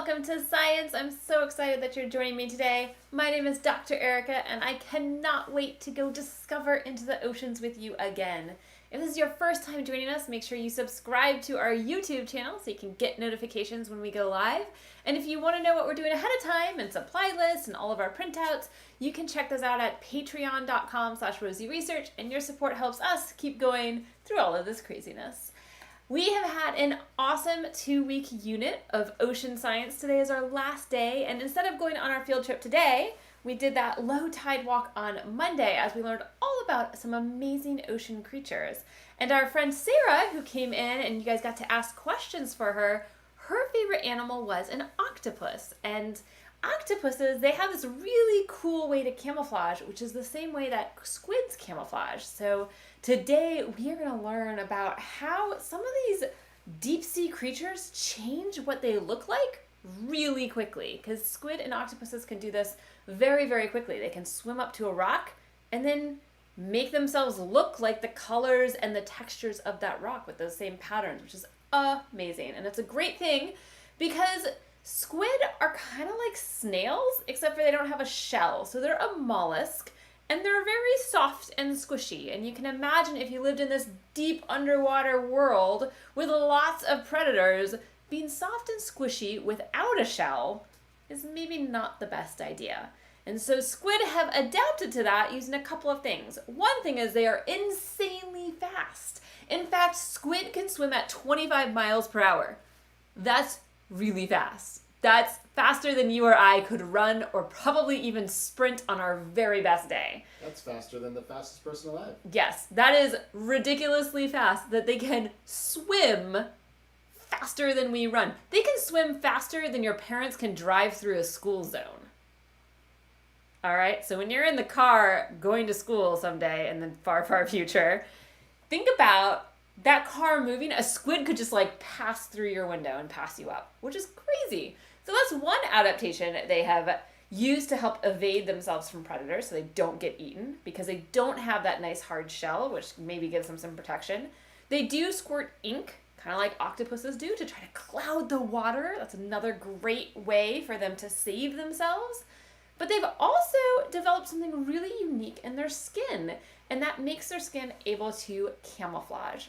welcome to Science. I'm so excited that you're joining me today. My name is Dr. Erica, and I cannot wait to go discover into the oceans with you again. If this is your first time joining us, make sure you subscribe to our YouTube channel so you can get notifications when we go live. And if you want to know what we're doing ahead of time and supply lists and all of our printouts, you can check those out at patreon.com/rosieresearch, and your support helps us keep going through all of this craziness. We have had an awesome 2-week unit of ocean science. Today is our last day, and instead of going on our field trip today, we did that low tide walk on Monday as we learned all about some amazing ocean creatures. And our friend Sarah, who came in and you guys got to ask questions for her, her favorite animal was an octopus. And octopuses, they have this really cool way to camouflage, which is the same way that squids camouflage. So today we are going to learn about how some of these deep sea creatures change what they look like really quickly, because squid and octopuses can do this very, very quickly. They can swim up to a rock and then make themselves look like the colors and the textures of that rock with those same patterns, which is amazing. And it's a great thing because squid are kind of like snails, except for they don't have a shell. So they're a mollusk, and they're very soft and squishy. And you can imagine if you lived in this deep underwater world with lots of predators, being soft and squishy without a shell is maybe not the best idea. And so squid have adapted to that using a couple of things. One thing is they are insanely fast. In fact, squid can swim at 25 miles per hour. That's really fast. That's faster than you or I could run or probably even sprint on our very best day. That's faster than the fastest person alive. Yes, that is ridiculously fast that they can swim faster than we run. They can swim faster than your parents can drive through a school zone. All right, so when you're in the car going to school someday in the far, far future, think about that car moving. A squid could just like pass through your window and pass you up, which is crazy. So that's one adaptation they have used to help evade themselves from predators so they don't get eaten, because they don't have that nice hard shell, which maybe gives them some protection. They do squirt ink, kind of like octopuses do, to try to cloud the water. That's another great way for them to save themselves. But they've also developed something really unique in their skin, and that makes their skin able to camouflage,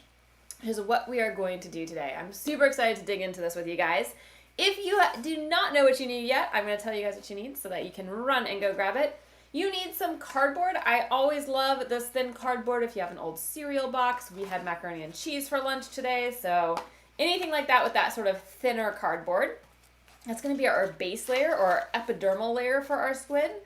which is what we are going to do today. I'm super excited to dig into this with you guys. If you do not know what you need yet, I'm going to tell you guys what you need so that you can run and go grab it. You need some cardboard. I always love this thin cardboard if you have an old cereal box. We had macaroni and cheese for lunch today, so anything like that with that sort of thinner cardboard. That's going to be our base layer or our epidermal layer for our squid.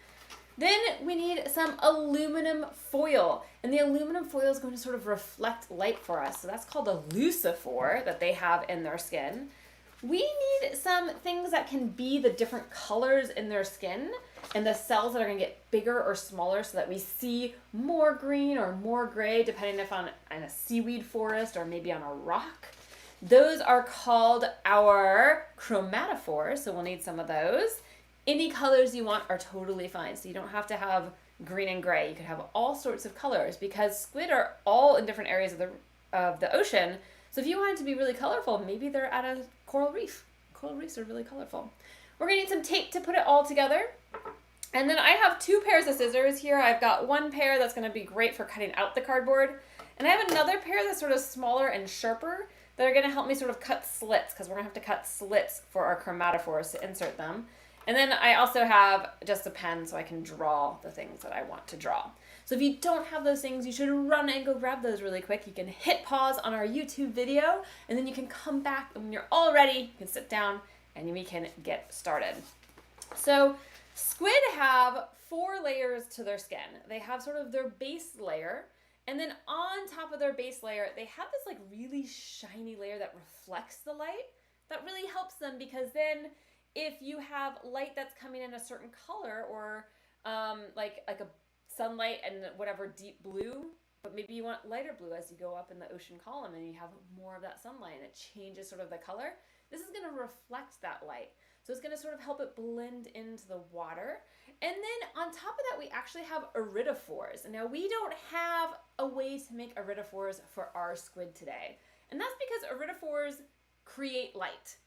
Then we need some aluminum foil, and the aluminum foil is going to sort of reflect light for us. So that's called a lucifer that they have in their skin. We need some things that can be the different colors in their skin and the cells that are going to get bigger or smaller so that we see more green or more gray, depending if on in a seaweed forest or maybe on a rock. Those are called our chromatophores, so we'll need some of those. Any colors you want are totally fine, so you don't have to have green and gray. You could have all sorts of colors because squid are all in different areas of the ocean. So if you want it to be really colorful, maybe they're at a coral reef. Coral reefs are really colorful. We're going to need some tape to put it all together. And then I have 2 pairs of scissors here. I've got one pair that's going to be great for cutting out the cardboard. And I have another pair that's sort of smaller and sharper that are going to help me sort of cut slits, because we're going to have to cut slits for our chromatophores to insert them. And then I also have just a pen so I can draw the things that I want to draw. So if you don't have those things, you should run and go grab those really quick. You can hit pause on our YouTube video, and then you can come back, and when you're all ready, you can sit down and we can get started. So squid have 4 layers to their skin. They have sort of their base layer, and then on top of their base layer, they have this like really shiny layer that reflects the light. That really helps them, because then if you have light that's coming in a certain color, or like a sunlight and whatever deep blue, but maybe you want lighter blue as you go up in the ocean column and you have more of that sunlight and it changes sort of the color, this is going to reflect that light. So it's going to sort of help it blend into the water. And then on top of that, we actually have iridophores. Now, we don't have a way to make iridophores for our squid today. And that's because iridophores create light.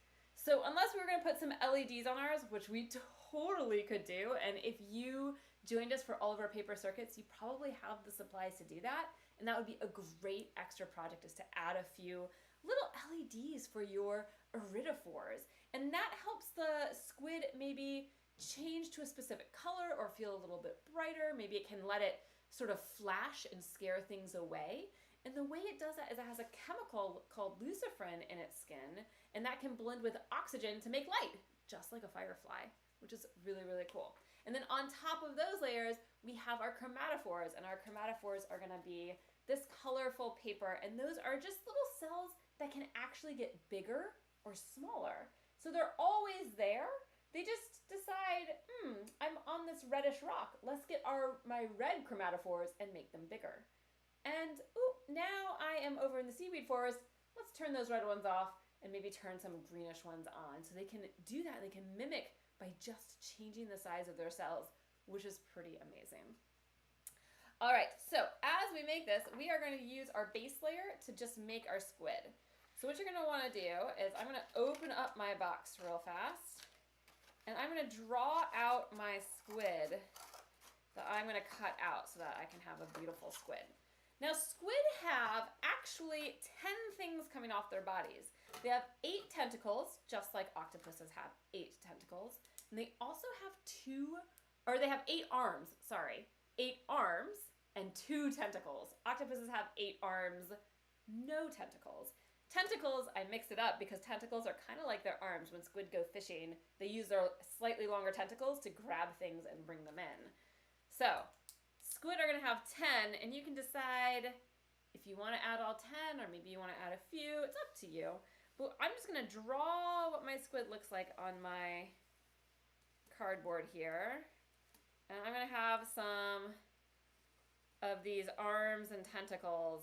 So unless we were going to put some LEDs on ours, which we totally could do, and if you joined us for all of our paper circuits, you probably have the supplies to do that, and that would be a great extra project, is to add a few little LEDs for your iridophores. And that helps the squid maybe change to a specific color or feel a little bit brighter. Maybe it can let it sort of flash and scare things away. And the way it does that is it has a chemical called luciferin in its skin, and that can blend with oxygen to make light, just like a firefly, which is really, really cool. And then on top of those layers, we have our chromatophores, and our chromatophores are going to be this colorful paper, and those are just little cells that can actually get bigger or smaller. So they're always there. They just decide, I'm on this reddish rock. Let's get my red chromatophores and make them bigger. And now I am over in the seaweed forest. Let's turn those red ones off and maybe turn some greenish ones on. So they can do that. They can mimic by just changing the size of their cells, which is pretty amazing. All right, so as we make this, we are going to use our base layer to just make our squid. So what you're going to want to do is I'm going to open up my box real fast, and I'm going to draw out my squid that I'm going to cut out so that I can have a beautiful squid. Now, squid have actually 10 things coming off their bodies. They have 8 tentacles, just like octopuses have 8 tentacles. And they also have they have 8 arms, 8 arms and 2 tentacles. Octopuses have 8 arms, no tentacles. Tentacles, I mixed it up because tentacles are kind of like their arms. When squid go fishing, they use their slightly longer tentacles to grab things and bring them in. So, squid are going to have 10, and you can decide if you want to add all 10 or maybe you want to add a few. It's up to you. But I'm just going to draw what my squid looks like on my cardboard here. And I'm going to have some of these arms and tentacles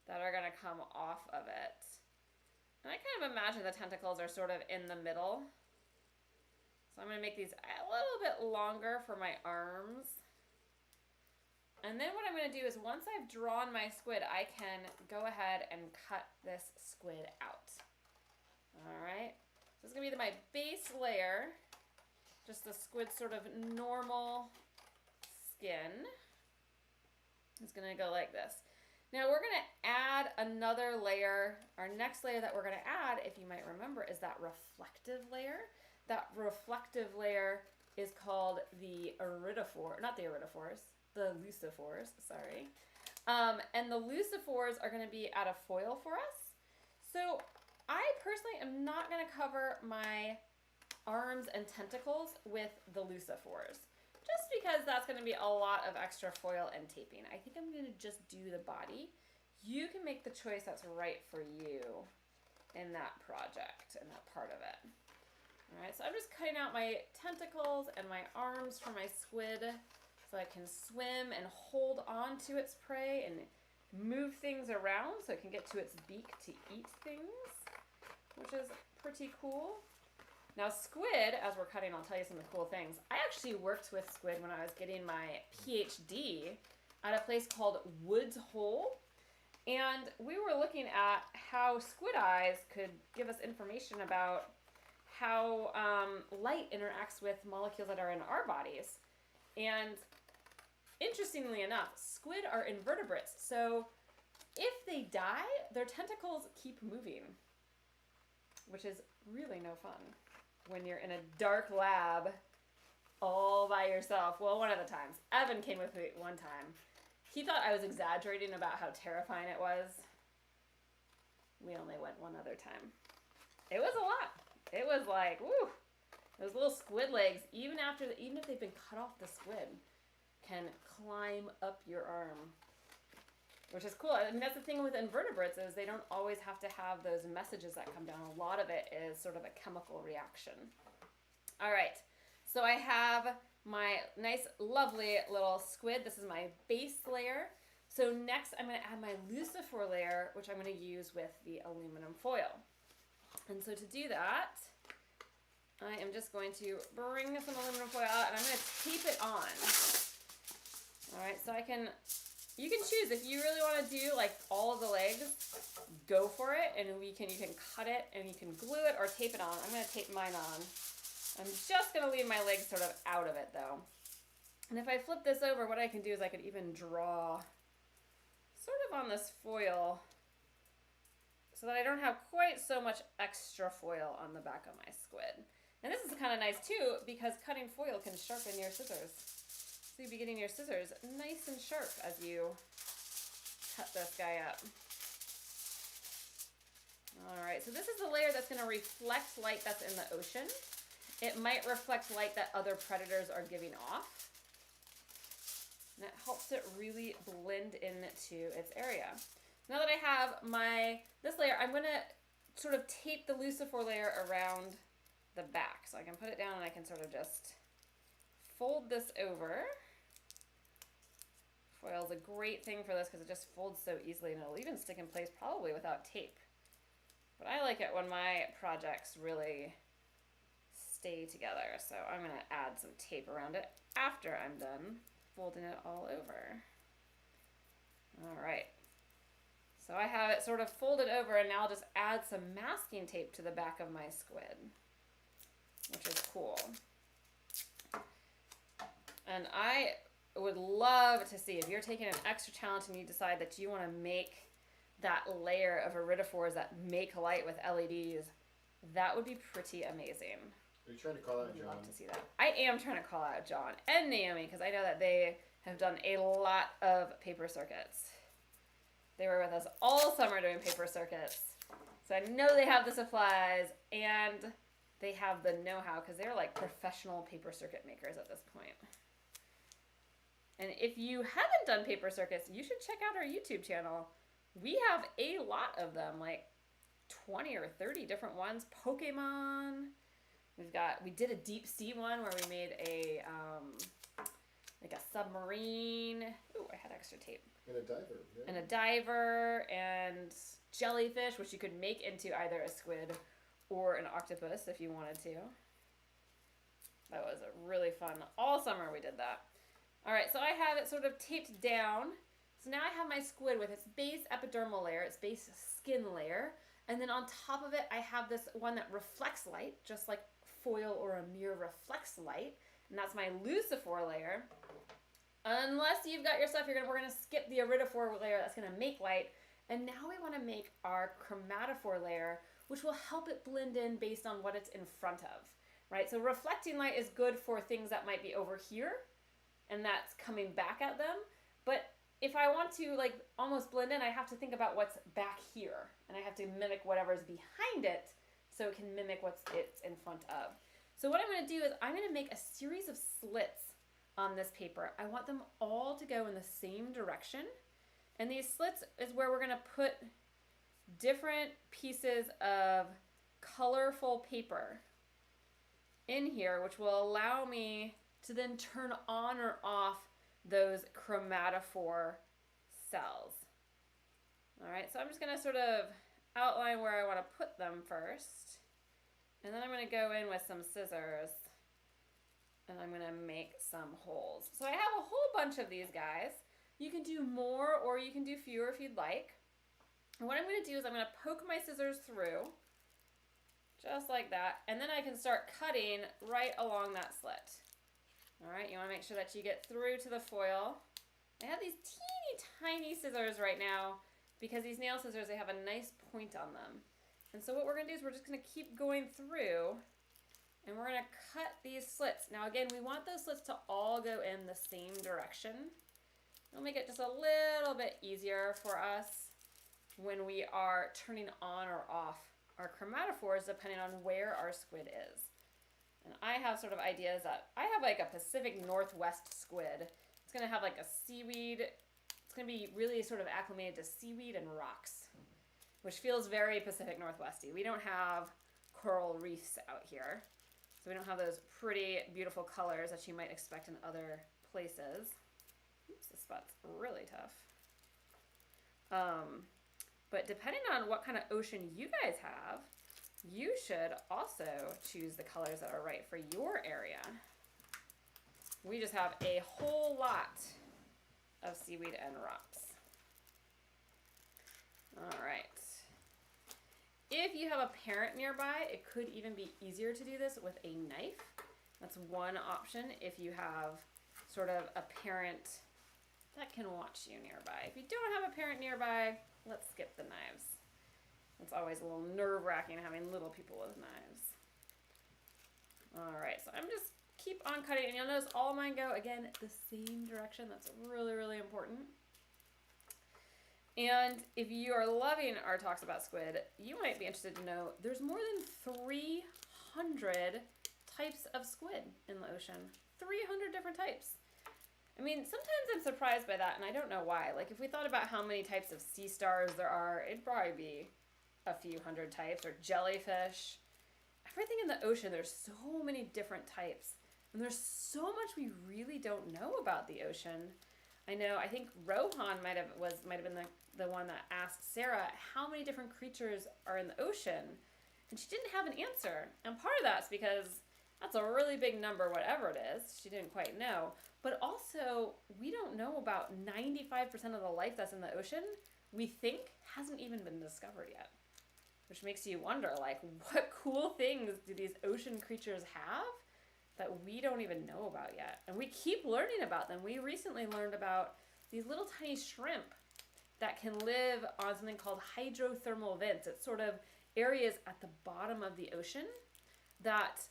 that are going to come off of it. And I kind of imagine the tentacles are sort of in the middle. So I'm going to make these a little bit longer for my arms. And then what I'm going to do is once I've drawn my squid, I can go ahead and cut this squid out. All right. So this is going to be my base layer. Just the squid sort of normal skin. It's going to go like this. Now we're going to add another layer. Our next layer that we're going to add, if you might remember, is that reflective layer. That reflective layer is called the iridophore, not the iridophores, the lucifores, sorry. And the lucifores are going to be out of foil for us. So I personally am not going to cover my arms and tentacles with the lucifores, just because that's going to be a lot of extra foil and taping. I think I'm going to just do the body. You can make the choice that's right for you in that project, in that part of it. All right, so I'm just cutting out my tentacles and my arms for my squid so I can swim and hold on to its prey and move things around so it can get to its beak to eat things, which is pretty cool. Now squid, as we're cutting, I'll tell you some of the cool things. I actually worked with squid when I was getting my PhD at a place called Woods Hole. And we were looking at how squid eyes could give us information about how light interacts with molecules that are in our bodies. And interestingly enough, squid are invertebrates. So if they die, their tentacles keep moving, which is really no fun when you're in a dark lab all by yourself. Well, one of the times. Evan came with me one time. He thought I was exaggerating about how terrifying it was. We only went one other time. It was a lot. It was like, woo, those little squid legs, even if they've been cut off, the squid can climb up your arm, which is cool. I mean, that's the thing with invertebrates is they don't always have to have those messages that come down. A lot of it is sort of a chemical reaction. All right, so I have my nice, lovely little squid. This is my base layer. So next I'm going to add my lucifer layer, which I'm going to use with the aluminum foil. And so to do that, I am just going to bring some aluminum foil out and I'm going to tape it on. All right, so I can you can choose if you really want to do like all of the legs, go for it, and you can cut it and you can glue it or tape it on. I'm going to tape mine on. I'm just going to leave my legs sort of out of it though. And if I flip this over, what I can do is I could even draw sort of on this foil so that I don't have quite so much extra foil on the back of my squid. And this is kind of nice too because cutting foil can sharpen your scissors. So you'll be getting your scissors nice and sharp as you cut this guy up. All right, so this is the layer that's going to reflect light that's in the ocean. It might reflect light that other predators are giving off. And it helps it really blend into its area. Now that I have this layer, I'm going to sort of tape the Lucifer layer around the back. So I can put it down and I can sort of just fold this over. Foil is a great thing for this because it just folds so easily and it'll even stick in place probably without tape. But I like it when my projects really stay together. So I'm going to add some tape around it after I'm done folding it all over. All right. So I have it sort of folded over and now I'll just add some masking tape to the back of my squid, which is cool. And I would love to see if you're taking an extra challenge and you decide that you want to make that layer of iridophores that make light with LEDs, that would be pretty amazing. Are you trying to call out John? I'd love to see that. I am trying to call out John and Naomi because I know that they have done a lot of paper circuits. They were with us all summer doing paper circuits. So I know they have the supplies and they have the know-how because they're like professional paper circuit makers at this point. And if you haven't done paper circuits, you should check out our YouTube channel. We have a lot of them, like 20 or 30 different ones. Pokemon. We did a deep sea one where we made a like a submarine. Ooh, I had extra tape. And a diver. Yeah. And a diver and jellyfish, which you could make into either a squid or an octopus if you wanted to. That was really fun. All summer we did that. All right, so I have it sort of taped down. So now I have my squid with its base epidermal layer, its base skin layer. And then on top of it, I have this one that reflects light, just like foil or a mirror reflects light. And that's my Lucifer layer. Unless you've got your stuff, we're gonna skip the iridophore layer that's gonna make light. And now we wanna make our chromatophore layer, which will help it blend in based on what it's in front of, right? So reflecting light is good for things that might be over here and that's coming back at them. But if I want to like almost blend in, I have to think about what's back here and I have to mimic whatever's behind it so it can mimic what's it's in front of. So what I'm going to do is I'm going to make a series of slits on this paper. I want them all to go in the same direction. And these slits is where we're going to put different pieces of colorful paper in here, which will allow me to then turn on or off those chromatophore cells. All right, so I'm just going to sort of outline where I want to put them first. And then I'm going to go in with some scissors and I'm going to make some holes. So I have a whole bunch of these guys. You can do more or you can do fewer if you'd like. And what I'm going to do is I'm going to poke my scissors through just like that. And then I can start cutting right along that slit. All right, you want to make sure that you get through to the foil. I have these teeny tiny scissors right now because these nail scissors, they have a nice point on them. And so what we're going to do is we're just going to keep going through and we're going to cut these slits. Now again, we want those slits to all go in the same direction. It'll make it just a little bit easier for us when we are turning on or off our chromatophores depending on where our squid is. And I have sort of ideas that I have like a Pacific Northwest squid. It's going to have like a seaweed. It's going to be really sort of acclimated to seaweed and rocks, which feels very Pacific Northwesty. We don't have coral reefs out here. So we don't have those pretty, beautiful colors that you might expect in other places. Oops, this spot's really tough. But depending on what kind of ocean you guys have, you should also choose the colors that are right for your area. We just have a whole lot of seaweed and rocks. All right. If you have a parent nearby, it could even be easier to do this with a knife. That's one option if you have sort of a parent that can watch you nearby. If you don't have a parent nearby, let's skip the knives. It's always a little nerve-wracking having little people with knives. All right, so I'm just keep on cutting, and you'll notice all of mine go, again, the same direction. That's really, really important. And if you are loving our talks about squid, you might be interested to know there's more than 300 types of squid in the ocean. 300 different types. I mean, sometimes I'm surprised by that, and I don't know why. Like, if we thought about how many types of sea stars there are, it'd probably be a few hundred types, or jellyfish. Everything in the ocean, there's so many different types. And there's so much we really don't know about the ocean. I think Rohan might have been the one that asked Sarah how many different creatures are in the ocean. And she didn't have an answer. And part of that's because that's a really big number, whatever it is. She didn't quite know. But also, we don't know about 95% of the life that's in the ocean, we think hasn't even been discovered yet. Which makes you wonder, like, what cool things do these ocean creatures have that we don't even know about yet? And we keep learning about them. We recently learned about these little tiny shrimp that can live on something called hydrothermal vents. It's sort of areas at the bottom of the ocean that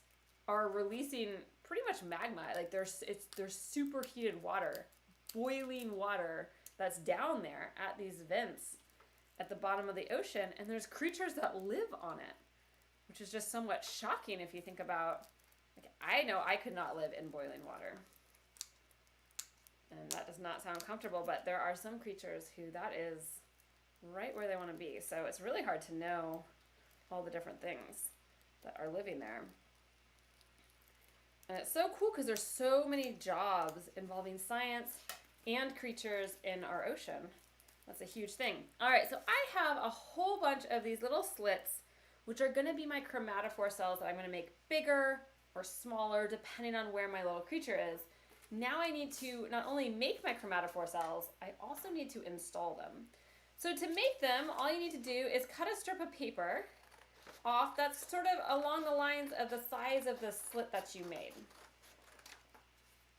are releasing pretty much magma. Like there's superheated water, boiling water that's down there at these vents at the bottom of the ocean, and there's creatures that live on it, which is just somewhat shocking if you think about, like, I know I could not live in boiling water. And that does not sound comfortable, but there are some creatures who that is right where they want to be. So it's really hard to know all the different things that are living there. And it's so cool because there's so many jobs involving science and creatures in our ocean. That's a huge thing. All right, so I have a whole bunch of these little slits, which are going to be my chromatophore cells that I'm going to make bigger or smaller depending on where my little creature is. Now I need to not only make my chromatophore cells, I also need to install them. So to make them, all you need to do is cut a strip of paper off that's sort of along the lines of the size of the slit that you made.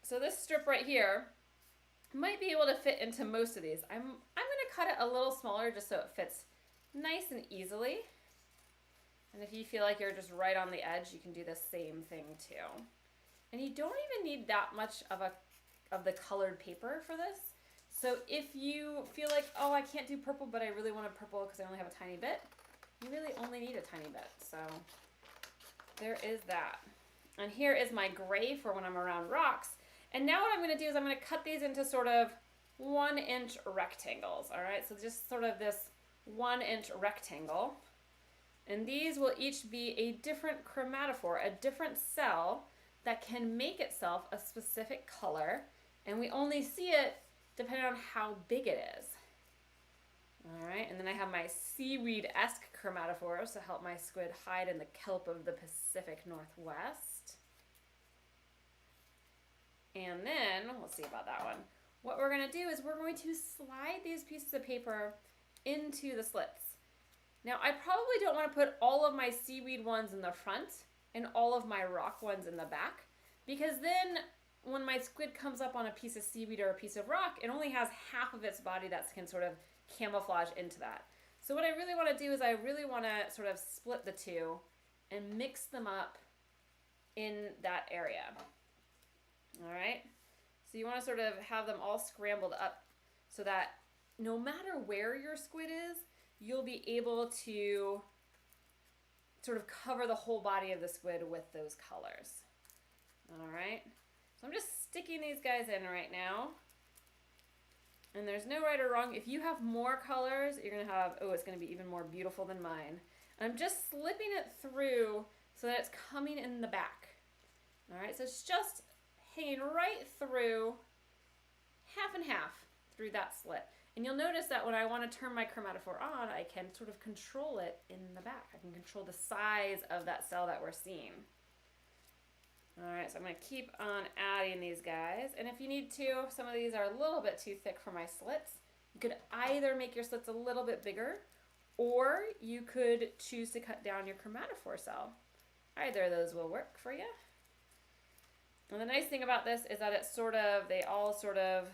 So this strip right here might be able to fit into most of these. I'm going to cut it a little smaller just so it fits nice and easily. And if you feel like you're just right on the edge, you can do the same thing too. And you don't even need that much of the colored paper for this. So if you feel like, oh, I can't do purple, but I really want a purple because I only have a tiny bit, you really only need a tiny bit. So there is that. And here is my gray for when I'm around rocks. And now what I'm going to do is I'm going to cut these into sort of 1-inch rectangles. All right, so just sort of this 1-inch rectangle. And these will each be a different chromatophore, a different cell that can make itself a specific color. And we only see it depending on how big it is. All right, and then I have my seaweed-esque chromatophores to help my squid hide in the kelp of the Pacific Northwest. And then, let's see about that one. What we're going to do is we're going to slide these pieces of paper into the slits. Now, I probably don't want to put all of my seaweed ones in the front and all of my rock ones in the back, because then when my squid comes up on a piece of seaweed or a piece of rock, it only has half of its body that can sort of camouflage into that. So what I really want to do is I really want to sort of split the two and mix them up in that area. All right, so you want to sort of have them all scrambled up so that no matter where your squid is, you'll be able to sort of cover the whole body of the squid with those colors. All right, so I'm just sticking these guys in right now. And there's no right or wrong. If you have more colors, you're going to have, oh, it's going to be even more beautiful than mine. And I'm just slipping it through so that it's coming in the back. All right, so it's just hanging right through, half and half through that slit. And you'll notice that when I want to turn my chromatophore on, I can sort of control it in the back. I can control the size of that cell that we're seeing. All right, so I'm going to keep on adding these guys. And if you need to, some of these are a little bit too thick for my slits. You could either make your slits a little bit bigger, or you could choose to cut down your chromatophore cell. Either of those will work for you. And the nice thing about this is that they all sort of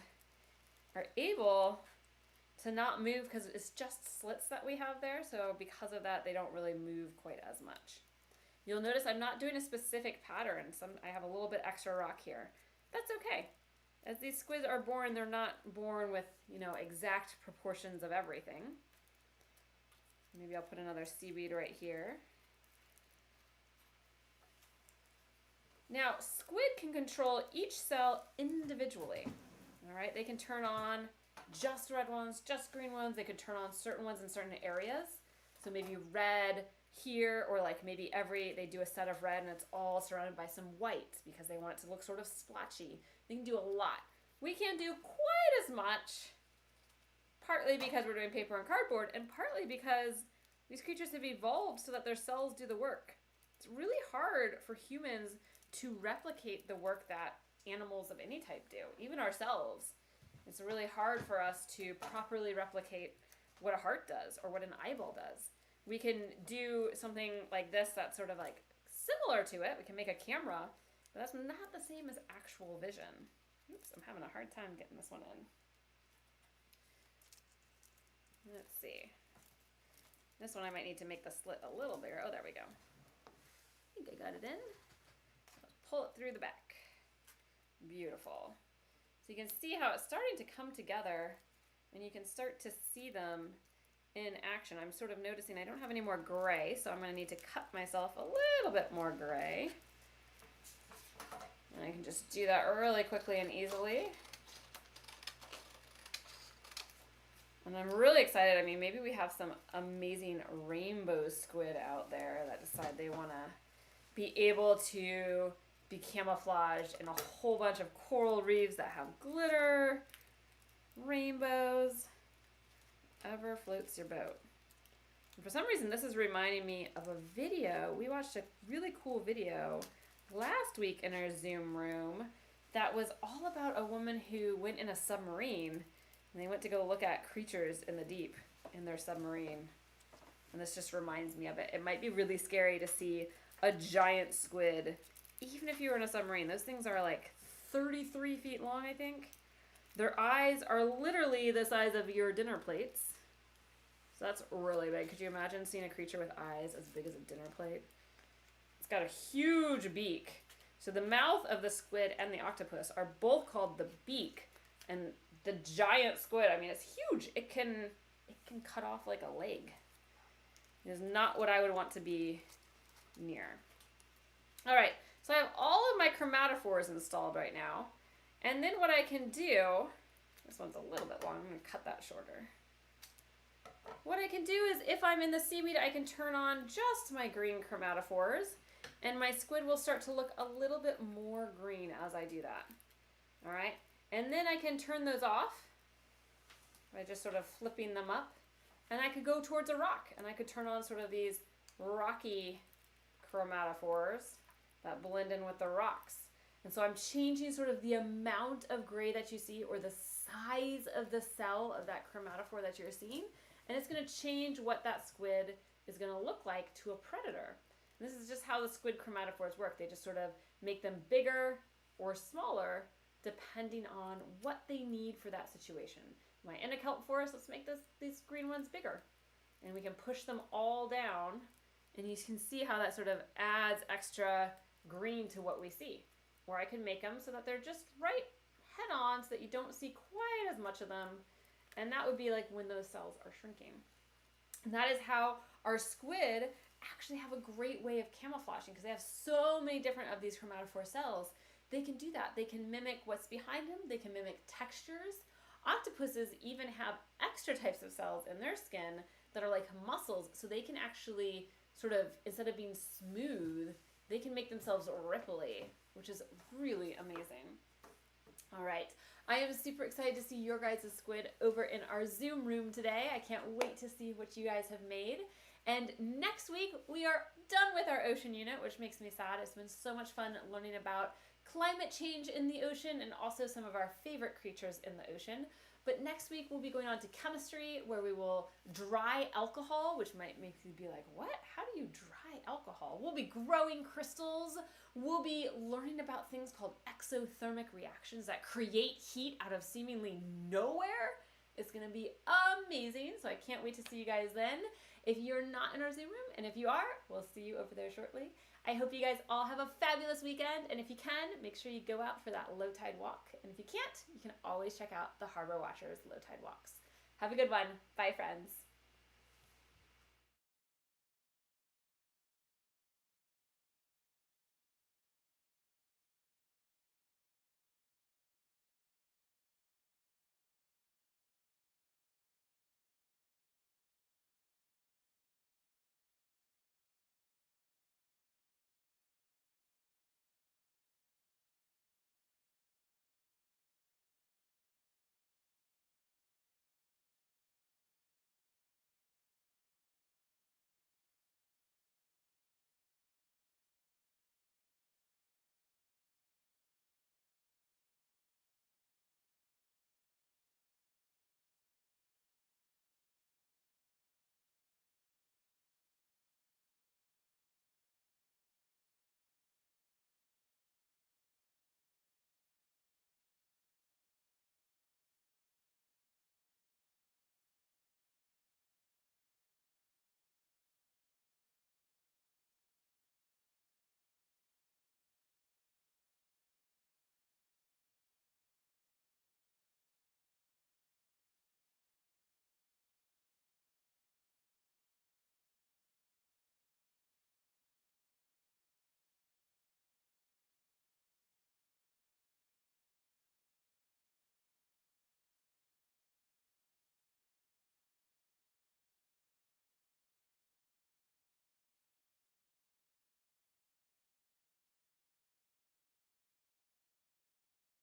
are able to not move because it's just slits that we have there. So because of that, they don't really move quite as much. You'll notice I'm not doing a specific pattern. I have a little bit extra rock here. That's okay. As these squids are born, they're not born with, exact proportions of everything. Maybe I'll put another seaweed right here. Now, squid can control each cell individually. All right, they can turn on just red ones, just green ones. They could turn on certain ones in certain areas. So maybe red here, or like maybe they do a set of red and it's all surrounded by some white because they want it to look sort of splotchy. They can do a lot. We can't do quite as much, partly because we're doing paper and cardboard, and partly because these creatures have evolved so that their cells do the work. It's really hard for humans to replicate the work that animals of any type do, even ourselves. It's really hard for us to properly replicate what a heart does or what an eyeball does. We can do something like this that's sort of like similar to it. We can make a camera, but that's not the same as actual vision. Oops, I'm having a hard time getting this one in. Let's see. This one I might need to make the slit a little bigger. Oh, there we go. I think I got it in. Let's pull it through the back. Beautiful. So you can see how it's starting to come together, and you can start to see them in action. I'm sort of noticing I don't have any more gray, so I'm going to need to cut myself a little bit more gray. And I can just do that really quickly and easily. And I'm really excited. I mean, maybe we have some amazing rainbow squid out there that decide they want to be able to be camouflaged in a whole bunch of coral reefs that have glitter, rainbows. Ever floats your boat. And for some reason, this is reminding me of a video. We watched a really cool video last week in our Zoom room that was all about a woman who went in a submarine, and they went to go look at creatures in the deep in their submarine. And this just reminds me of it. It might be really scary to see a giant squid, even if you were in a submarine. Those things are like 33 feet long, I think. Their eyes are literally the size of your dinner plates. So that's really big. Could you imagine seeing a creature with eyes as big as a dinner plate? It's got a huge beak. So the mouth of the squid and the octopus are both called the beak. And the giant squid, I mean, it's huge. It can cut off like a leg. It is not what I would want to be near. All right, so I have all of my chromatophores installed right now. And then what I can do, this one's a little bit long, I'm going to cut that shorter. What I can do is if I'm in the seaweed, I can turn on just my green chromatophores, and my squid will start to look a little bit more green as I do that. All right, and then I can turn those off by just sort of flipping them up, and I could go towards a rock, and I could turn on sort of these rocky chromatophores that blend in with the rocks. And so I'm changing sort of the amount of gray that you see, or the size of the cell of that chromatophore that you're seeing. And it's going to change what that squid is going to look like to a predator. And this is just how the squid chromatophores work. They just sort of make them bigger or smaller depending on what they need for that situation. My in a kelp forest, let's make these green ones bigger. And we can push them all down, and you can see how that sort of adds extra green to what we see. Or I can make them so that they're just right head on so that you don't see quite as much of them. And that would be like when those cells are shrinking. And that is how our squid actually have a great way of camouflaging, because they have so many different of these chromatophore cells. They can do that. They can mimic what's behind them. They can mimic textures. Octopuses even have extra types of cells in their skin that are like muscles, so they can actually sort of, instead of being smooth, they can make themselves ripply, which is really amazing. All right. I am super excited to see your guys' squid over in our Zoom room today. I can't wait to see what you guys have made. And next week, we are done with our ocean unit, which makes me sad. It's been so much fun learning about climate change in the ocean and also some of our favorite creatures in the ocean. But next week, we'll be going on to chemistry, where we will dry alcohol, which might make you be like, what? How do you dry alcohol? We'll be growing crystals. We'll be learning about things called exothermic reactions that create heat out of seemingly nowhere. It's going to be amazing, so I can't wait to see you guys then. If you're not in our Zoom room, and if you are, we'll see you over there shortly. I hope you guys all have a fabulous weekend, and if you can, make sure you go out for that low tide walk. And if you can't, you can always check out the Harbor Watchers low tide walks. Have a good one. Bye, friends.